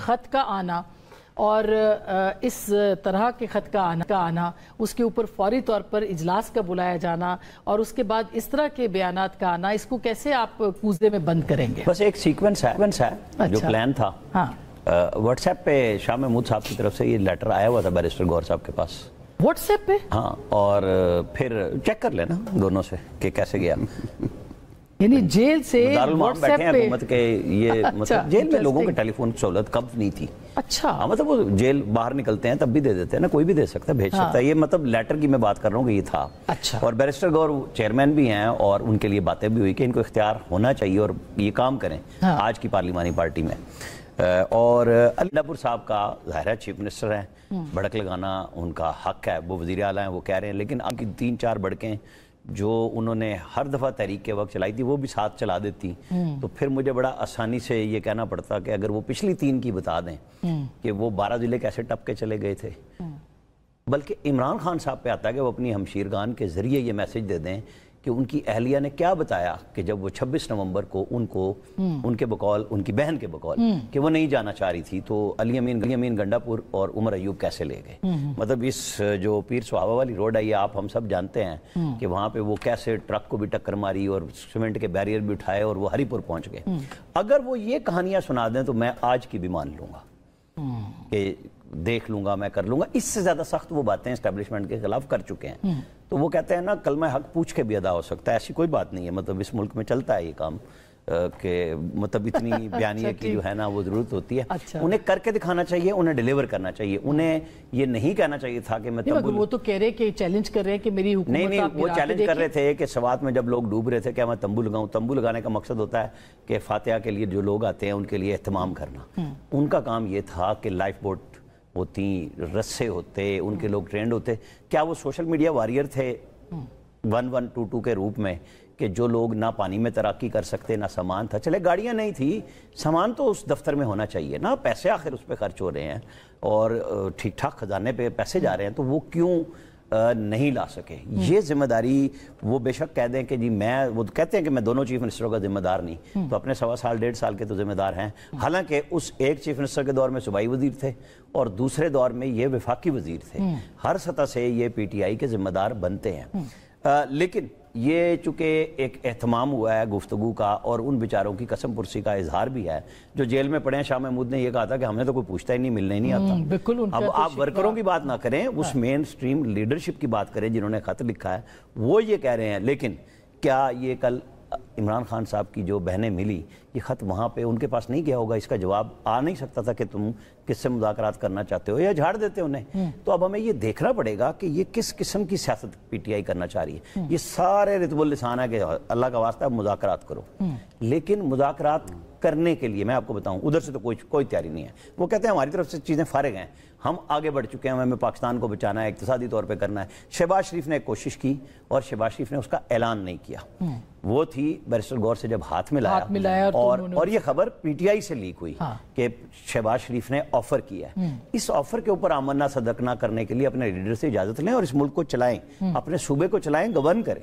خط کا آنا اور اس طرح کے خط کا آنا اس کے اوپر فوری طور پر اجلاس کا بلایا جانا اور اس کے بعد اس طرح کے بیانات کا آنا، اس کو کیسے آپ کوزے میں بند کریں گے؟ بس ایک سیکوینس ہے جو پلان تھا. واٹس ایپ پہ شاہ محمود صاحب کی طرف سے یہ لیٹر آیا ہوا تھا بیرسٹر گور صاحب کے پاس. واٹس ایپ پہ؟ ہاں، اور پھر چیک کر لینا دونوں سے کہ کیسے گیا. یعنی جیل سے دارالمعام بیٹھے ہیں حکومت کے، یہ مطلب جیل میں لوگوں کے ٹیلی فون کی سہولت کب نہیں تھی. اچھا، مطلب وہ جیل باہر نکلتے ہیں تب بھی دے دیتے ہیں نا، کوئی بھی دے سکتا ہے، بھیج سکتا ہے. یہ مطلب لیٹر کی میں بات کر رہا ہوں کہ یہ تھا. اچھا. اور بیرسٹر گور چیئرمین بھی ہیں اور ان کے لیے باتیں بھی ہوئی کہ ان کو اختیار ہونا چاہیے اور یہ کام کریں آج کی پارلیمانی پارٹی میں. اور علی پور صاحب کا ظاہر ہے چیف منسٹر ہیں، بڑک لگانا ان کا حق ہے، وہ وزیر اعلیٰ ہیں، وہ کہہ رہے ہیں. لیکن آپ کی 3-4 بڑکیں جو انہوں نے ہر دفعہ تحریک کے وقت چلائی تھی وہ بھی ساتھ چلا دیتی تو پھر مجھے بڑا آسانی سے یہ کہنا پڑتا کہ اگر وہ پچھلی 3 کی بتا دیں کہ وہ 12 ضلع کیسے ٹپ کے چلے گئے تھے. بلکہ عمران خان صاحب پہ آتا ہے کہ وہ اپنی ہمشیرگان کے ذریعے یہ میسج دے دیں کہ ان کی اہلیہ نے کیا بتایا کہ جب وہ 26 نومبر کو ان کے بقول، ان کی بہن کے بقول کہ وہ نہیں جانا چاہ رہی تھی تو علی امین گنڈاپور اور عمر ایوب کیسے لے گئے. مطلب اس جو پیر سہاوا والی روڈ ہے یہ آپ ہم سب جانتے ہیں کہ وہاں پہ وہ کیسے ٹرک کو بھی ٹکر ماری اور سیمنٹ کے بیریئر بھی اٹھائے اور وہ ہری پور پہنچ گئے. اگر وہ یہ کہانیاں سنا دیں تو میں آج کی بھی مان لوں گا کہ دیکھ لوں گا، میں کر لوں گا. اس سے زیادہ سخت وہ باتیں اسٹیبلشمنٹ کے خلاف کر چکے ہیں. تو وہ کہتے ہیں نا کلمہ حق پوچھ کے بھی ادا ہو سکتا ہے. ایسی کوئی بات نہیں ہے. مطلب اس ملک میں چلتا ہے یہ کام کہ مطلب اتنی بیانیہ کی جو ہے نا وہ ضرورت ہوتی ہے. انہیں کر کے دکھانا چاہیے، انہیں ڈیلیور کرنا چاہیے. انہیں یہ نہیں کہنا چاہیے تھا کہ میں تنبول، وہ تو کہہ رہے کہ چیلنج کر رہے ہیں کہ میری حکومت. نہیں، وہ چیلنج کر رہے تھے کہ سوات میں جب لوگ ڈوب رہے تھے کیا میں تنبو لگاؤں. تنبو لگانے کا مقصد ہوتا ہے کہ فاتحہ کے لیے جو لوگ آتے ہیں ان کے لیے اہتمام کرنا. ان کا کام یہ تھا کہ لائف بوٹ ہوتی، رسے ہوتے، ان کے لوگ ٹرینڈ ہوتے. کیا وہ سوشل میڈیا واریر تھے 1122 کے روپ میں کہ جو لوگ نہ پانی میں تیراکی کر سکتے نہ سامان تھا. چلے گاڑیاں نہیں تھی، سامان تو اس دفتر میں ہونا چاہیے نا، پیسے آخر اس پہ خرچ ہو رہے ہیں اور ٹھیک ٹھاک خزانے پہ پیسے جا رہے ہیں تو وہ کیوں نہیں لا سکے. یہ ذمہ داری وہ بے شک کہہ دیں کہ جی وہ کہتے ہیں کہ میں دونوں چیف منسٹروں کا ذمہ دار نہیں، تو اپنے 1.25 سال 1.5 سال کے تو ذمہ دار ہیں. حالانکہ اس ایک چیف منسٹر کے دور میں صوبائی وزیر تھے اور دوسرے دور میں یہ وفاقی وزیر تھے. ہر سطح سے یہ پی ٹی آئی کے ذمہ دار بنتے ہیں. لیکن یہ چونکہ ایک اہتمام ہوا ہے گفتگو کا اور ان بیچاروں کی قسم پرسی کا اظہار بھی ہے جو جیل میں پڑے ہیں. شاہ محمود نے یہ کہا تھا کہ ہمیں تو کوئی پوچھتا ہی نہیں، ملنے ہی نہیں آتا. اب آپ ورکروں کی بات نہ کریں، اس مین سٹریم لیڈرشپ کی بات کریں جنہوں نے خط لکھا ہے، وہ یہ کہہ رہے ہیں. لیکن کیا یہ کل عمران خان صاحب کی جو بہنیں ملی یہ خط وہاں پہ ان کے پاس نہیں گیا ہوگا؟ اس کا جواب آ نہیں سکتا تھا کہ تم کس سے مذاکرات کرنا چاہتے ہو یا جھاڑ دیتے انہیں. تو اب ہمیں یہ دیکھنا پڑے گا کہ یہ کس قسم کی سیاست پی ٹی آئی کرنا چاہ رہی ہے. یہ سارے رتب اللسان ہے کہ اللہ کا واسطہ مذاکرات کرو، لیکن مذاکرات کرنے کے لیے میں آپ کو بتاؤں ادھر سے تو کوئی تیاری نہیں ہے. وہ کہتے ہیں ہماری طرف سے چیزیں فارغ ہیں، ہم آگے بڑھ چکے ہیں، ہمیں پاکستان کو بچانا ہے، اقتصادی طور پہ کرنا ہے. شہباز شریف نے ایک کوشش کی اور شہباز شریف نے اس کا اعلان نہیں کیا. وہ تھی بیرسٹر گور سے جب ہاتھ ملایا اور یہ خبر پی ٹی آئی سے لیک ہوئی کہ شہباز شریف نے آفر کیا ہے. اس آفر کے اوپر آمنا صدق نہ کرنے کے لیے اپنے لیڈر سے اجازت لیں اور اس ملک کو چلائیں، اپنے صوبے کو چلائیں، گورن کریں.